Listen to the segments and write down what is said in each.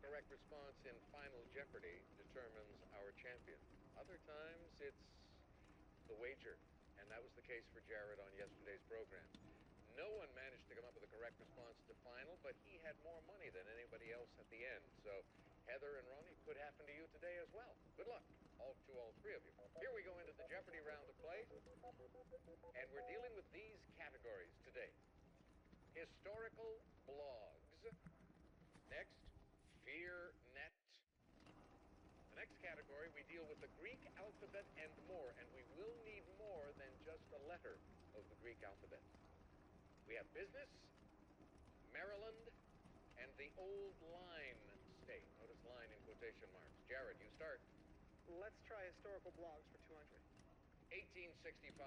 correct response in Final Jeopardy determines our champion. Other times, it's the wager. And that was the case for Jared on yesterday's program. No one managed to come up with a correct response to Final, but he had more money than anybody else at the end. So, Heather and Ronnie, could happen to you today as well. Good luck to all three of you. Here we go into the Jeopardy round of play. And we're dealing with these categories today. Historical blogs. Next, FearNet. The next category, we deal with the Greek alphabet and more, and we will need more than just a letter of the Greek alphabet. We have business, Maryland, and the old line state. Notice line in quotation marks. Jared, you start. Let's try historical blogs for 200. 1865.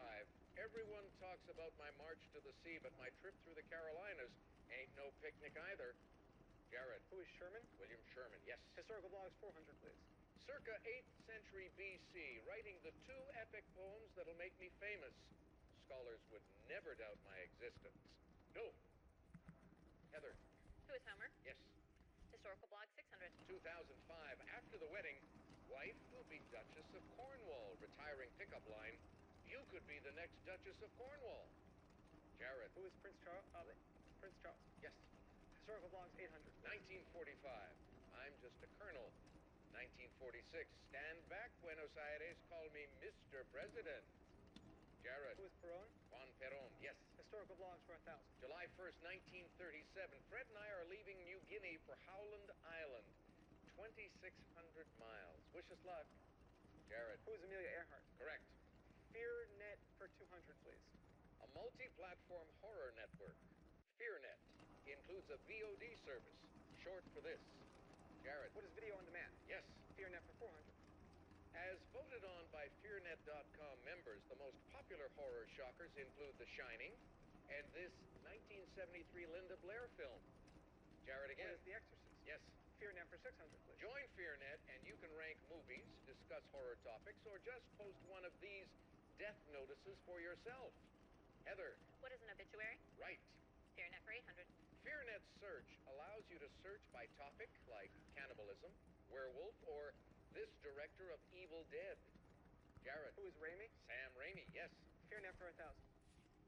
Everyone talks about my march to the sea, but my trip through the Carolinas ain't no picnic either. Jared. Who is Sherman? William Sherman, yes. Historical blogs 400, please. Circa 8th century BC, writing the two epic poems that'll make me famous. Scholars would never doubt my existence. No. Heather. Who is Homer? Yes. Historical blog 600. 2005, after the wedding, wife will be Duchess of Cornwall. Retiring pickup line, you could be the next Duchess of Cornwall. Jared. Who is Prince Charles? Prince Charles. Yes. Historical blogs 800. 1945, I'm just a colonel. 1946, stand back, Buenos Aires, call me Mr. President. Jared. Who is Perón? Juan Perón, yes. Historical blogs for 1,000. July 1st, 1937, Fred and I are leaving New Guinea for Howland Island. 2,600 miles. Wish us luck. Jared. Who is Amelia Earhart? Correct. FearNet for 200, please. A multi-platform horror network. FearNet includes a VOD service, short for this. Jared. What is video on demand? Yes. FearNet for 400. As voted on by FearNet.com members, the most popular horror shockers include The Shining and this 1973 Linda Blair film. Jared again. What is The Exorcist? Yes. FearNet for 600, please. Join FearNet and you can rank movies, discuss horror topics, or just post one of these death notices for yourself. Heather. What is an obituary? Right. FearNet for 800. FearNet Search allows you to search by topic like cannibalism, werewolf, or this director of Evil Dead. Jared. Who is Raimi? Sam Raimi, yes. FearNet for 1,000.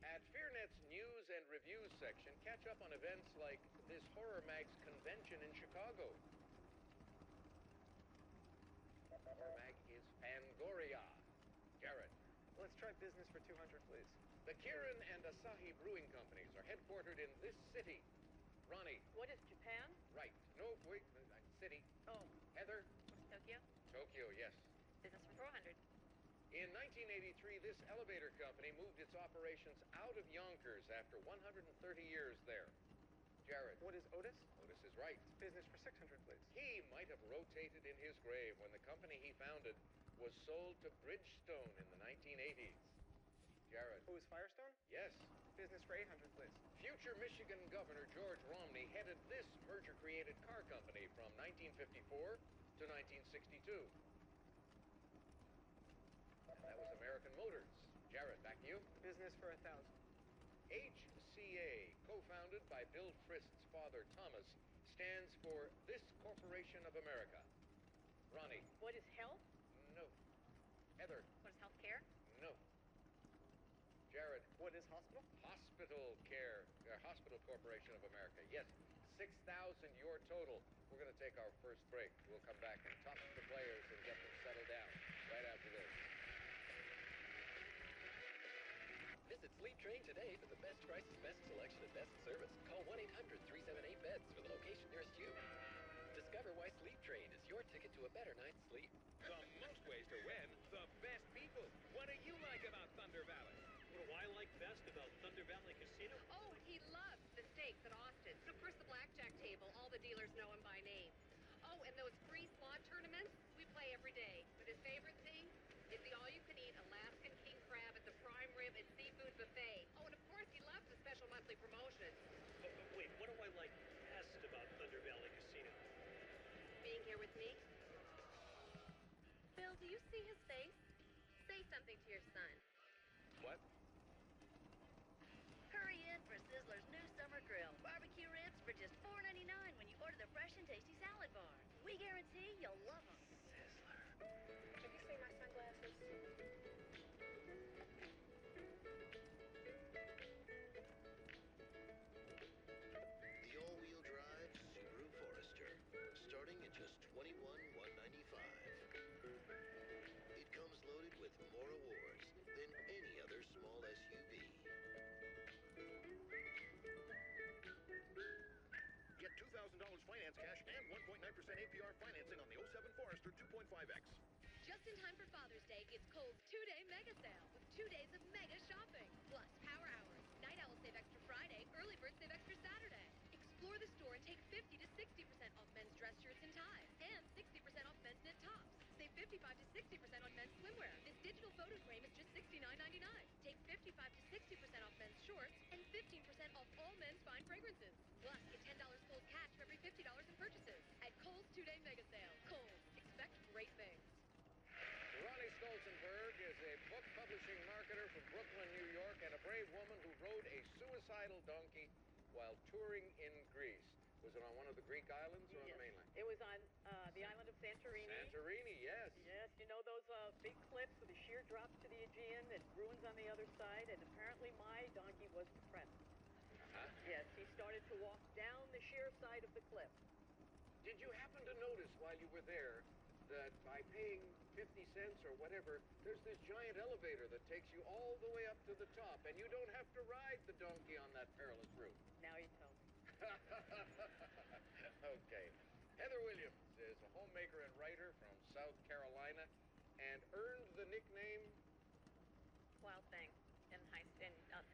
At FearNet's news and reviews section, catch up on events like this Horror Mag's convention in Chicago. Horror Mag is Fangoria. Jared. Let's try business for 200, please. The Kirin and Asahi brewing companies are headquartered in this city. Ronnie. What is Japan? Right. No, wait, city. Oh. Heather. What's Tokyo? Tokyo, yes. Business for 400. In 1983, this elevator company moved its operations out of Yonkers after 130 years there. Jared. What is Otis? Otis is right. Business for 600, please. He might have rotated in his grave when the company he founded was sold to Bridgestone in the 1980s. Jared. Who is Firestone? Yes. Business for 800, please. Future Michigan Governor George Romney headed this merger-created car company from 1954 to 1962. And that was American Motors. Jared, back to you. Business for 1,000. HCA, co-founded by Bill Frist's father, Thomas, stands for This Corporation of America. Ronnie. What is health? No. Heather. What is health care? No. Jared. What is hospital? Hospital Care, Hospital Corporation of America. Yes, 6,000 your total. We're going to take our first break. We'll come back and talk to the players and get them settled down right after this. Visit Sleep Train today for the best prices, best selection, and best service. Call 1-800-378-BEDS for the location nearest you. Discover why Sleep Train is your ticket to a better night's sleep. The most ways to win, the best people. What do you like about Thunder Valley? What do I like best about Thunder Valley Casino? Oh, he loves the steaks at Austin's. And of course, the blackjack table. All the dealers know him by name. Oh, and those free slot tournaments we play every day. But his favorite thing is the all-you-can-eat Alaskan king crab at the prime rib and seafood buffet. Oh, and of course, he loves the special monthly promotions. But wait, what do I like best about Thunder Valley Casino? Being here with me. Bill, do you see his face? Say something to your son. What? Hurry in for Sizzler's new summer grill. Barbecue ribs for just $4.99 when you order the fresh and tasty salad bar. We guarantee you'll love them. Can you see my sunglasses? The all-wheel drive Subaru Forester, starting at just $21,195. It comes loaded with more awards than any other small SUV. Get $2,000 finance cash and 1.9% APR financing on the '07 Forester 2.5X. Just in time for Father's Day, it's Kohl's 2-day mega sale with 2 days of mega shopping. Plus, Power Hours. Night Owl save extra Friday, Early Bird save extra Saturday. Explore the store and take 50 to 60% off men's dress shirts and ties. And 60% off men's knit tops. Save 55 to 60% on men's swimwear. This digital photo frame is just $69.99. Take 55 to 60% off men's shorts and 15% off all men's fine fragrances. Plus, get $10 Kohl's cash for every $50 in purchases. At Kohl's 2-day mega sale. Kohl's. Expect great things. Ronnie Stolzenberg is a book publishing marketer from Brooklyn, New York, and a brave woman who rode a suicidal donkey while touring in Greece. Was it on one of the Greek islands or on the mainland? It was on the island of Santorini. Santorini, yes. Yes, you know those big cliffs with the sheer drops to the Aegean and ruins on the other side, and apparently my donkey was depressed. Yes, he started to walk down the sheer side of the cliff. Did you happen to notice while you were there that by paying 50 cents or whatever, there's this giant elevator that takes you all the way up to the top, and you don't have to ride the donkey on that perilous route? Now you tell me. Okay. Heather Williams is a homemaker and writer from South Carolina and earned the nickname... Wild thing in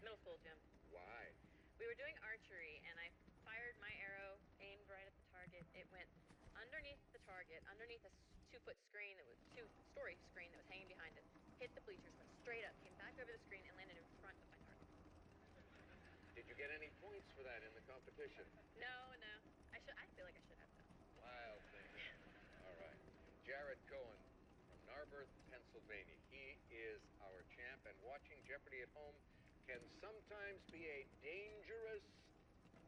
middle school gym. Why? We were doing archery, and I fired my arrow, aimed right at the target. It went underneath the target, underneath a 2-foot screen that was 2-story screen that was hanging behind it. Hit the bleachers, went straight up, came back over the screen, and landed in front of my target. Did you get any points for that in the competition? No. I feel like I should have though. Wild thing. All right. Jared Cohen from Narberth, Pennsylvania. He is our champ, and watching Jeopardy at home can sometimes be a dangerous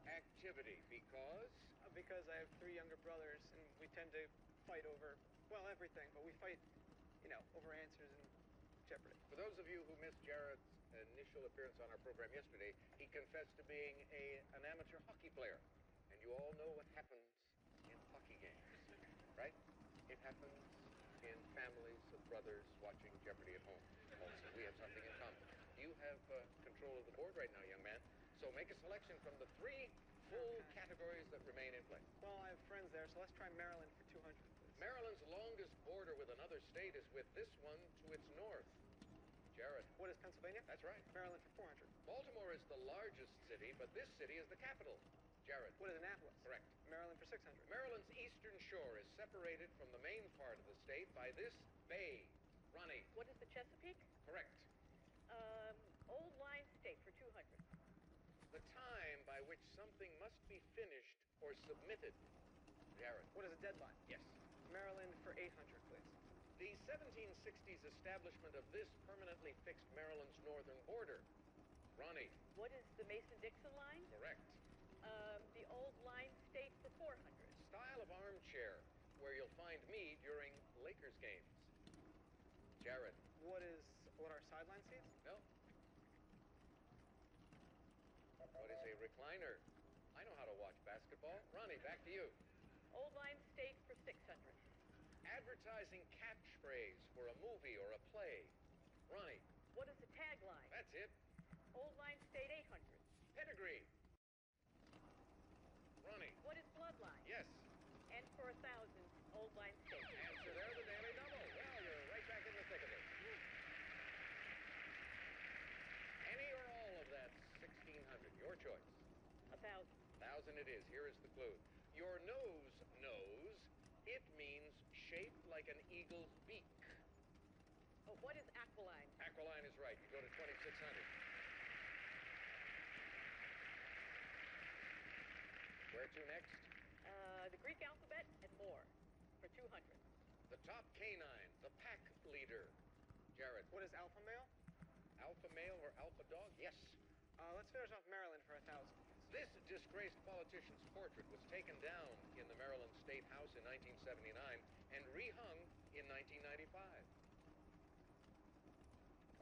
activity because... Because I have 3 younger brothers, and we tend to fight over, well, everything, but we fight, over answers in Jeopardy. For those of you who missed Jared's initial appearance on our program yesterday, he confessed to being an amateur hockey player. And you all know what happens in hockey games, right? It happens in families of brothers watching Jeopardy at home. Also, we have something in common. You have control of the board right now, young man. So make a selection from the 3 full categories that remain in play. Well, I have friends there, so let's try Maryland for 200, please. Maryland's longest border with another state is with this one to its north. Jared. What is Pennsylvania? That's right. Maryland for 400. Baltimore is the largest city, but this city is the capital. Jared. What is Annapolis? Correct. Maryland for 600. Maryland's eastern shore is separated from the main part of the state by this bay. Ronnie. What is the Chesapeake? Correct. Old Line State for 200. The time by which something must be finished or submitted. Jared. What is a deadline? Yes. Maryland for 800, please. The 1760s establishment of this permanently fixed Maryland's northern border. Ronnie. What is the Mason-Dixon line? Correct. The Old Line State for 400. Style of armchair, where you'll find me during Lakers games. Jared. What are sideline seats? No. What is a recliner? I know how to watch basketball. Ronnie, back to you. Old Line State for 600. Advertising catchphrase for a movie or a play. Ronnie. What is the tagline? That's it. Old Line State 800. Pedigree. Ronnie. What is Bloodline? Yes. And for 1,000, Old Line State. Answer there, the Daily Double. Well, you're right back in the thick of it. Any or all of that 1,600, your choice. 1,000. 1,000 it is. Here is the clue. Your nose knows. It means shaped like an eagle's beak. Oh, what is aquiline? Aquiline is right. You go to 2,600. Where to next? The Greek alphabet and more for 200. The top canine, the pack leader. Jared. What is alpha male? Alpha male or alpha dog? Yes. Let's finish off Maryland for 1,000, please. This disgraced politician's portrait was taken down in the Maryland State House in 1979 and rehung in 1995.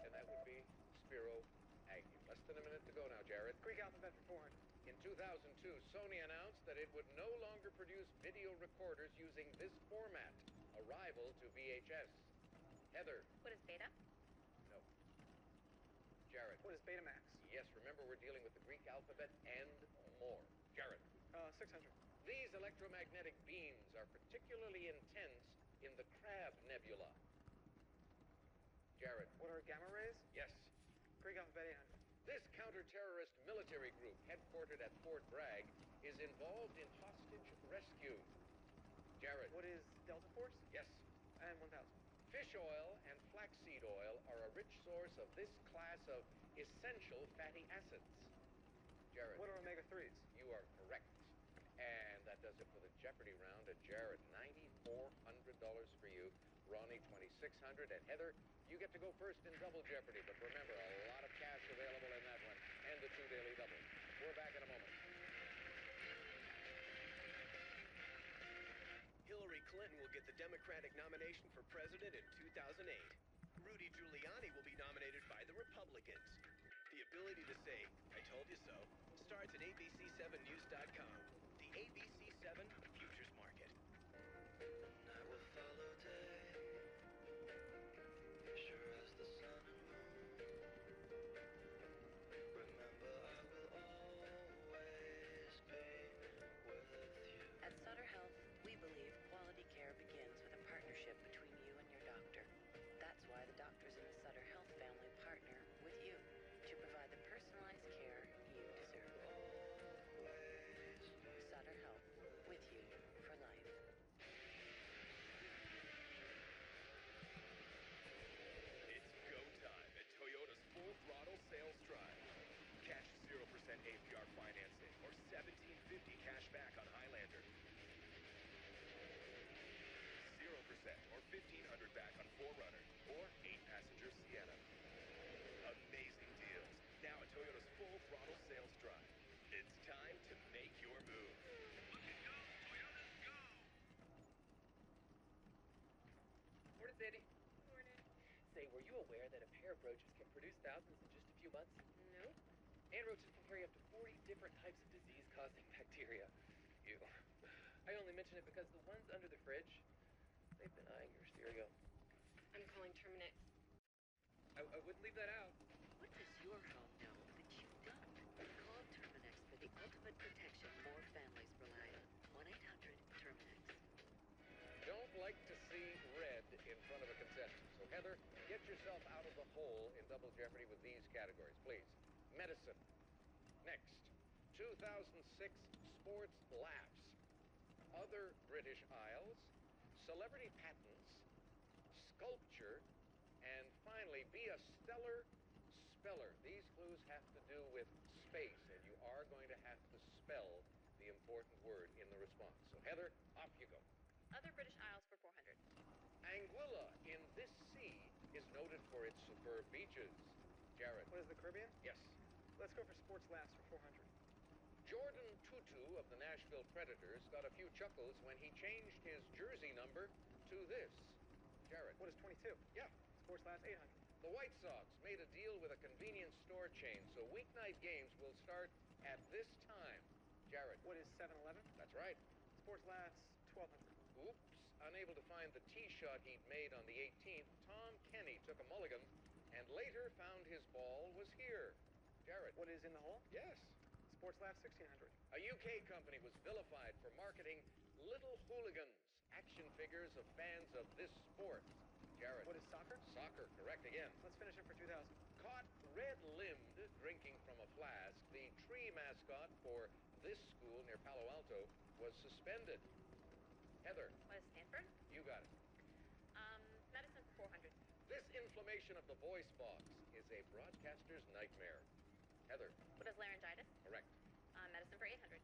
And that would be Spiro Agnew. Less than a minute to go now, Jared. Greek alphabet for 400. In 2002, Sony announced that it would no longer produce video recorders using this format, a rival to VHS. Heather. What is beta? No. Jared. What is Betamax? Yes, remember we're dealing with the Greek alphabet and more. Jared. 600. These electromagnetic beams are particularly intense in the Crab Nebula. Jared. What are gamma rays? Yes. Greek alphabet 800. This counter-terrorist military group headquartered at Fort Bragg is involved in hostage rescue. Jared. What is Delta Force? Yes. And 1000. Fish oil and flaxseed oil are a rich source of this class of essential fatty acids. Jared. What are omega-3s? You are correct. And that does it for the Jeopardy round. And Jared, $9,400 for you. Ronnie, $2,600. And Heather, you get to go first in Double Jeopardy. But remember, a lot of cash available in that one. And the 2 daily doubles. We're back in a moment. Hillary Clinton will get the Democratic nomination for president in 2008. Rudy Giuliani will be nominated by the Republicans. The ability to say, I told you so, starts at abc7news.com. The ABC7 Futures Market. Night will follow day, sure as the sun and moon. Remember, I will always be with you. At Sutter Health, we believe quality care begins with a partnership between you and your doctor. That's why the doctors in the Sutter Health family partner with you to provide the personalized care you deserve. Sutter Health, with you for life. It's go time at Toyota's Full Throttle Sales Drive. Cash 0% APR financing or $1,750 cash back on Highlander. 0% or $1,500 back on 4Runner or 8-passenger Sienna. Amazing deals now at Toyota's Full Throttle Sales Drive. It's time to make your move. Look and go, Toyotas, go! Morning, Sandy. Morning. Say, were you aware that a pair of roaches can produce thousands in just a few months? Nope. And roaches can carry up to 40 different types of disease-causing bacteria. Ew. I only mention it because the ones under the fridge, they've been eyeing your cereal. I'm calling Terminix. I wouldn't leave that out. What does your home know that you don't? Call Terminex for the ultimate protection more families rely on. 1-800-TERMINEX. Don't like to see red in front of a contestant. So, Heather, get yourself out of the hole in Double Jeopardy with these categories, please. Medicine. Next, 2006 sports laughs. Other British Isles. Celebrity patents. Sculpture. And finally, be a stellar speller. These clues have to do with space, and you are going to have to spell the important word in the response. So, Heather, off you go. Other British Isles for 400. Anguilla in this sea is noted for its superb beaches. Jared. What is the Caribbean? Yes. Let's go for sports laughs for 400. Jordan Tutu of the Nashville Predators got a few chuckles when he changed his jersey number to this. Jared. What is 22? Yeah. Sports laughs 800. The White Sox made a deal with a convenience store chain, so weeknight games will start at this time. Jared. What is 7-Eleven? That's right. Sports laughs 1200. Oops. Unable to find the tee shot he'd made on the 18th, Tom Kenny took a mulligan and later found his ball was here. Jared. What is in the hole? Yes. Sports laughs 1600. A UK company was vilified for marketing Little Hooligans, action figures of fans of this sport. Jared. What is soccer? Soccer, correct again. Let's finish it for 2000. Caught red-limbed drinking from a flask, the tree mascot for this school near Palo Alto was suspended. Heather. What is Stanford? You got it. Medicine for 400. This inflammation of the voice box is a broadcaster's nightmare. Heather. What is laryngitis? Correct. Medicine for 800.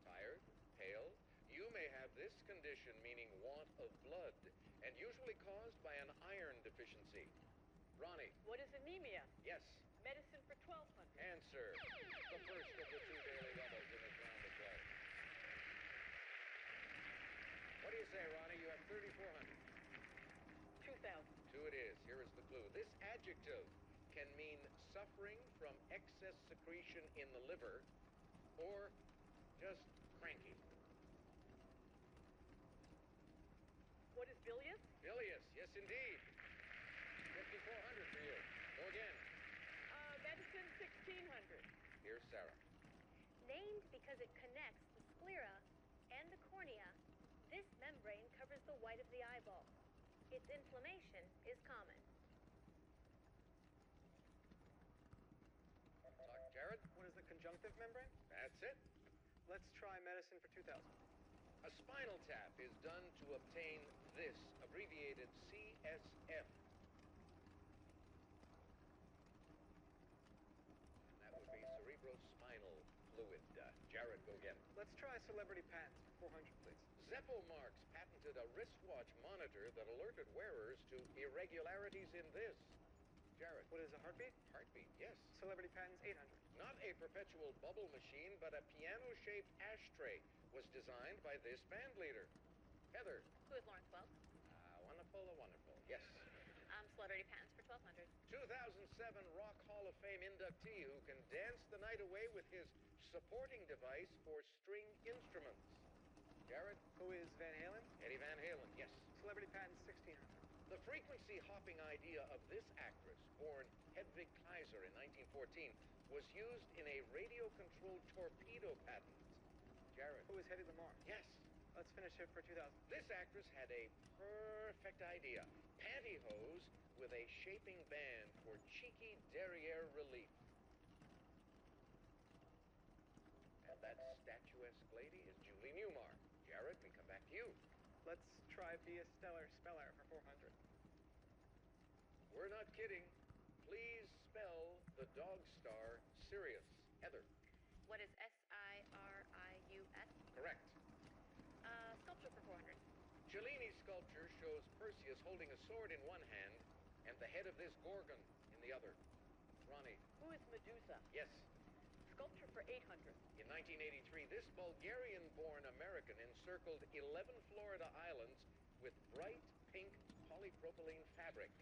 Tired? Pale? You may have this condition, meaning want of blood, and usually caused by an iron deficiency. Ronnie. What is anemia? Yes. Medicine for 1200. Answer. The first of the 2 daily doubles. say, Ronnie? You have 3,400. 2,000. Two it is. Here is the clue. This adjective can mean suffering from excess secretion in the liver or just cranky. What is bilious? Bilious, yes indeed. 5,400 for you. Go again. Medicine, 1,600. Here's Sarah. Named because it connects the sclera and the cornea, this membrane covers the white of the eyeball. Its inflammation is common. Talk, Jared. What is the conjunctive membrane? That's it. Let's try medicine for 2,000. A spinal tap is done to obtain this, abbreviated CSF. And that would be cerebrospinal fluid. Jared, go again. Let's try celebrity patents for 400, please. Zeppo Marks patented a wristwatch monitor that alerted wearers to irregularities in this. Jared. What is a heartbeat? Heartbeat, yes. Celebrity patents, 800. Not a perpetual bubble machine, but a piano-shaped ashtray was designed by this band leader. Heather. Who is Lawrence Welk? Wonderful, wonderful. Yes. Celebrity patents for 1,200. 2007 Rock Hall of Fame inductee who can dance the night away with his supporting device for string instruments. Jared. Who is Van Halen? Eddie Van Halen, yes. Celebrity patents, 1,600. The frequency hopping idea of this actress, born Hedwig Kaiser in 1914, was used in a radio-controlled torpedo patent. Jared. Who is Hedy Lamarr? Yes. Let's finish it for 2,000. This actress had a perfect idea. Pantyhose with a shaping band for cheeky derriere relief. And that statuesque lady is Julie Newmar. Jared, we come back to you. Let's try Via Stellar Speller for 400. We're not kidding. Please spell the dog star Sirius. Heather. What is Sirius? Correct. Sculpture for 400. Cellini's sculpture shows Perseus holding a sword in one hand and the head of this Gorgon in the other. Ronnie. Who is Medusa? Yes. Sculpture for 800. In 1983, this Bulgarian-born American encircled 11 Florida islands with bright pink polypropylene fabric.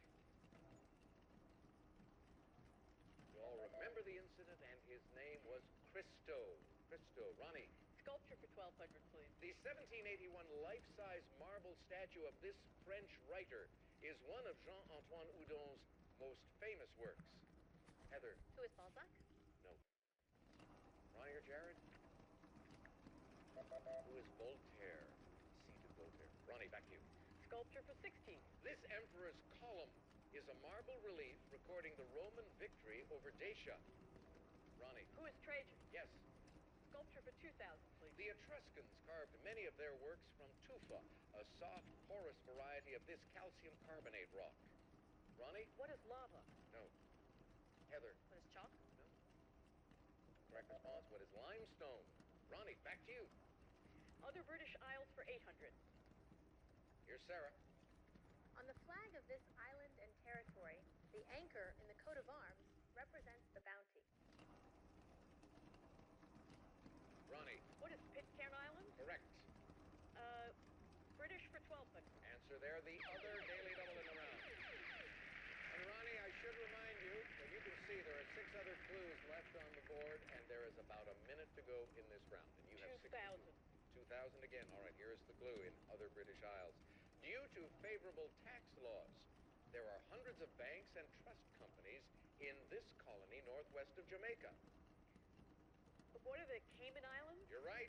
You all remember the incident, and his name was Christo. Ronnie. Sculpture for 1,200, please. The 1781 life-size marble statue of this French writer is one of Jean-Antoine Houdon's most famous works. Heather. Who is Balzac? No. Ronnie or Jared? Who is Voltaire? Seated Voltaire. Ronnie, back to you. Sculpture for 16. This emperor's column is a marble relief recording the Roman victory over Dacia. Ronnie. Who is Trajan? Yes. Sculpture for 2,000, please. The Etruscans carved many of their works from tufa, a soft, porous variety of this calcium carbonate rock. Ronnie? What is lava? No. Heather? What is chalk? No. Correct response. What is limestone? Ronnie, back to you. Other British Isles for 800. Here's Sarah. On the flag of this island and territory, the anchor in the coat of arms represents the bounty. Ronnie. What is Pitcairn Island? Correct. British for 1,200. Answer there, the other daily double in the round. And Ronnie, I should remind you that you can see there are 6 other clues left on the board, and there is about a minute to go in this round. And you have 2,000. 2,000 again. All right, here is the clue in other British Isles. Due to favorable tax laws, there are hundreds of banks and trust companies in this colony northwest of Jamaica. What are the Cayman Islands? You're right.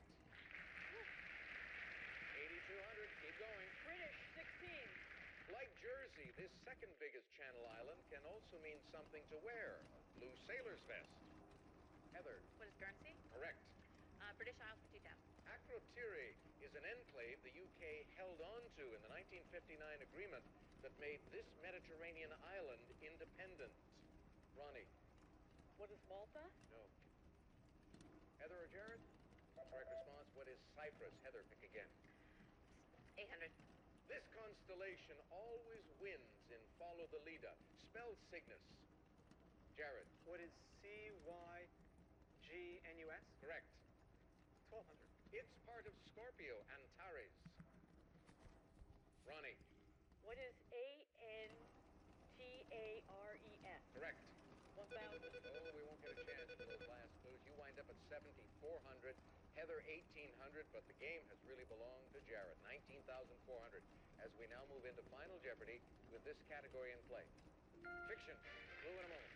8,200. Keep going. British, 16. Like Jersey, this second biggest Channel Island can also mean something to wear, a blue sailor's vest. Heather. What is Guernsey? Correct. British Isles for 2,000. Akrotiri is an enclave the UK held on to in the 1959 agreement that made this Mediterranean island independent. Ronnie. What is Malta? No. Heather or Jared? Correct response. What is Cyprus? Heather, pick again. 800. This constellation always wins in Follow the Leader. Spell Cygnus. Jared. What is Cygnus? Correct. 1,200. It's part of Scorpio, Antares. Correct. 1,000. Oh, we won't get a chance for those last clues. You wind up at 7,400. Heather, 1,800, but the game has really belonged to Jared. 19,400. As we now move into Final Jeopardy with this category in play. Fiction. Clue in a moment.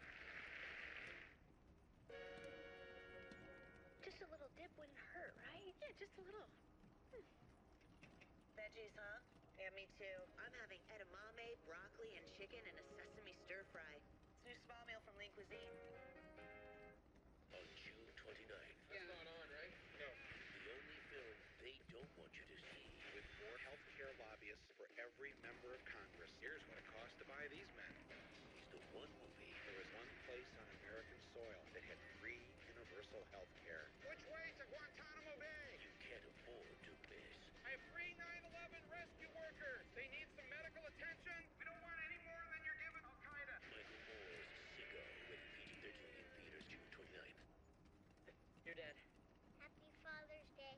Just a little dip wouldn't hurt, right? Yeah, just a little. Veggies, huh? Yeah, me too. I'm having edamame, broccoli, and chicken in a sesame stir fry. It's a new spa meal from Lean Cuisine. On June 29th. What's going on, right? No. The only film they don't want you to see. With more healthcare lobbyists for every member of Congress. Here's what it costs to buy these men. Is the one movie. There was one place on American soil that had free universal health care. Which way to Guantanamo Bay? You can't afford to miss. I have 3 9/11 rescue workers. They need some medical attention. We don't want any more than you're giving Al-Qaeda. Michael Moore's Sicko, rated PG-13 in theaters June 29th. You're dead. Happy Father's Day.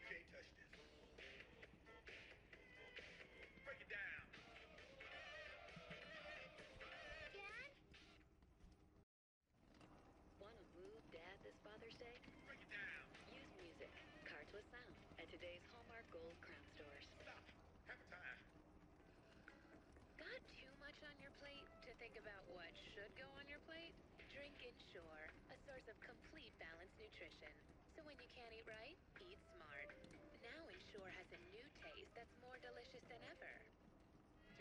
Can't touch this. Break it down. Dad? Want to move Dad this Father's Day? Break it down. Use music, cards with sound at today's Hallmark Gold Crown stores. Stop. Have a time. Got too much on your plate to think about what should go on your plate? Drink Ensure, a source of complete balanced nutrition. So when you can't eat right, eat smart. Now Ensure has a new taste that's more delicious than ever.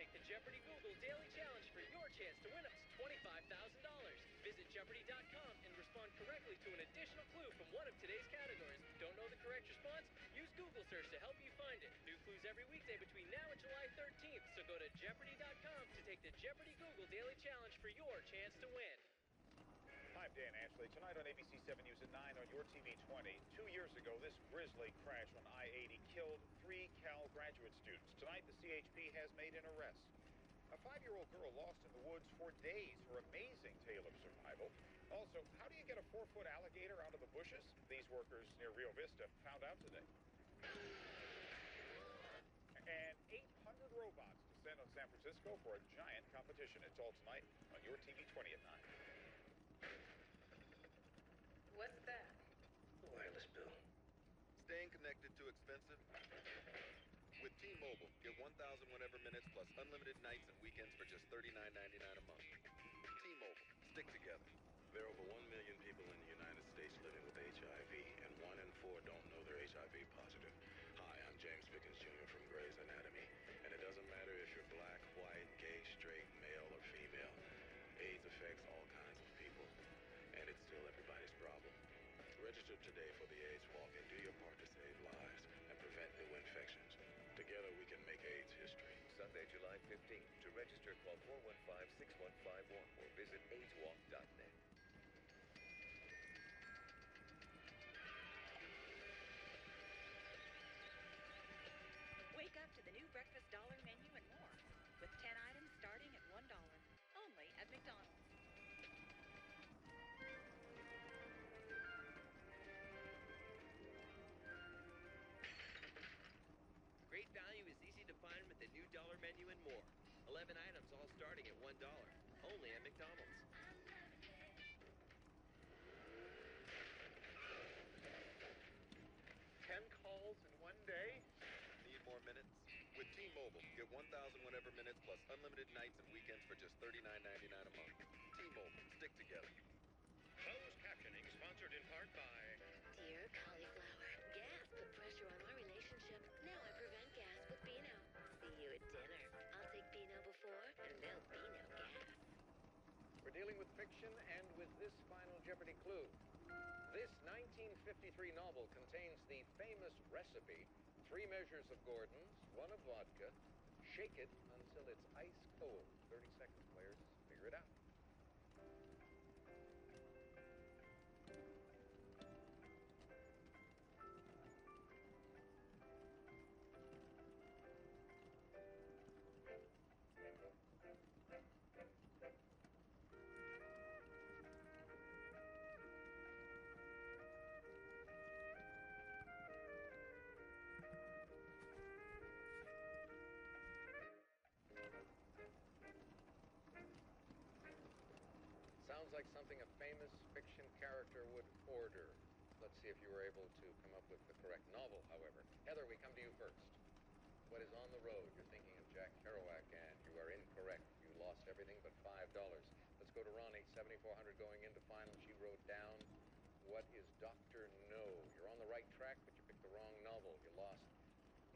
Take the Jeopardy Google Daily Challenge for your chance to win up to $25,000. Visit Jeopardy.com and respond correctly to an additional clue from one of today's categories. Don't know the correct response? Use Google search to help you find it. New clues every weekday between now and July 13th. So go to Jeopardy.com to take the Jeopardy Google Daily Challenge for your chance to win. Hi, I'm Dan Ashley. Tonight on ABC 7 News at 9 on your TV 20. 2 years ago, this grisly crash on I-80 killed 3 Cal graduate students. Tonight, the CHP has made an arrest. A 5-year-old girl lost in the woods for days. Her amazing tale of survival. Also, how do you get a 4-foot alligator out of the bushes? These workers near Rio Vista found out today. And 800 robots descend on San Francisco for a giant competition. It's all tonight on your TV 20 at 9. What's that? Wireless bill. Staying connected too expensive? With T-Mobile, get 1,000 whenever minutes plus unlimited nights and weekends for just $39.99 a month. T-Mobile, stick together. There are over 1 million people in the United States living with HIV, and 1 in 4 don't know they're HIV positive. Hi, I'm James Pickens Jr. from Grey's Anatomy, and it doesn't matter if you're black, white, gay, straight, male, or female. AIDS affects all kinds of people, and it's still everybody's problem. Register today for the AIDS Walk and do your part to save lives and prevent new infections. Together we can make AIDS history. Sunday, July 15th. To register, call 415-6151 or visit AIDSWalk.net. Wake up to the new breakfast dollar menu and more, with 10 items starting at $1. Only at McDonald's. Great value is easy to find with the new dollar menu and more. 11 items all starting at $1. Only at McDonald's. 10 calls in one day? Need more minutes? With T-Mobile, get 1,000 whenever minutes plus unlimited nights and weekends for just $39.99 a month. T-Mobile, stick together. Closed captioning sponsored in part by... Dear cauliflower, gas put pressure on our relationship. Now I prevent gas with Beano. See you at dinner. I'll take Beano before, and they'll Beano gas. We're dealing with fiction and with this Final Jeopardy clue. This 1953 novel contains the famous recipe, 3 measures of Gordon's, 1 of vodka. Shake it until it's ice cold. 30 seconds, players. Figure it out. like something a famous fiction character would order. Let's see if you were able to come up with the correct novel, however. Heather, we come to you first. What is on the road? You're thinking of Jack Kerouac, and you are incorrect. You lost everything but $5. Let's go to Ronnie. 7,400 going into final. She wrote down, what is Dr. No? You're on the right track, but you picked the wrong novel. You lost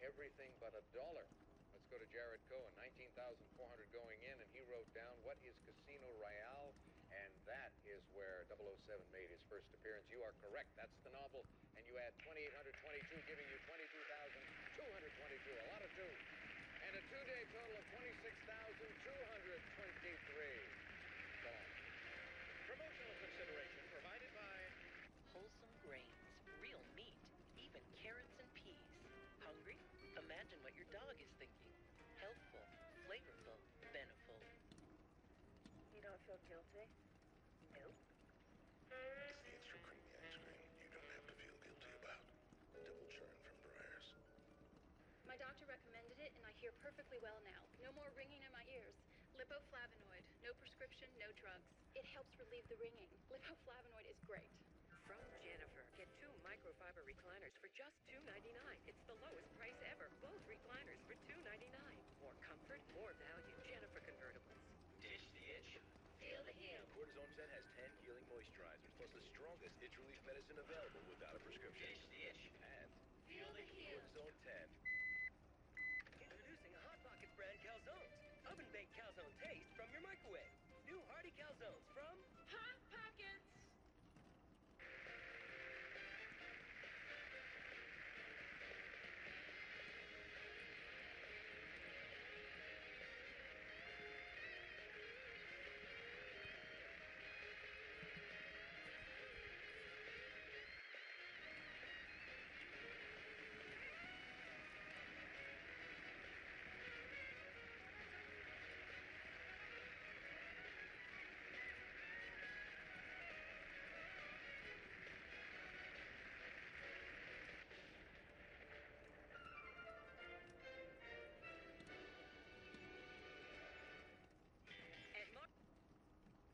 everything but $1. Let's go to Jared Cohen. 19,400 going in, and he wrote down, what is Casino Royale? And that is where 007 made his first appearance. You are correct. That's the novel. And you add 2,822, giving you 22,222. A lot of twos. And a two-day total of 26,223. Go on. Promotional consideration provided by Wholesome grains, real meat, even carrots and peas. Hungry? Imagine what your dog is thinking. Healthful, flavorful, beneful. You don't feel guilty? Nope. It's the extra creamy ice cream you don't have to feel guilty about. Double churn from Breyers. My doctor recommended it, and I hear perfectly well now. No more ringing in my ears. Lipoflavonoid. No prescription, no drugs. It helps relieve the ringing. Lipoflavonoid is great. From Jennifer, get 2 microfiber recliners for just $2.99. It's the lowest price ever. Both recliners for $2.99. More comfort, more value. Jennifer Convertibles. Ditch the itch. Feel the heal. Cortisone 10 has 10 healing moisturizers, plus the strongest itch relief medicine available without a prescription. Ditch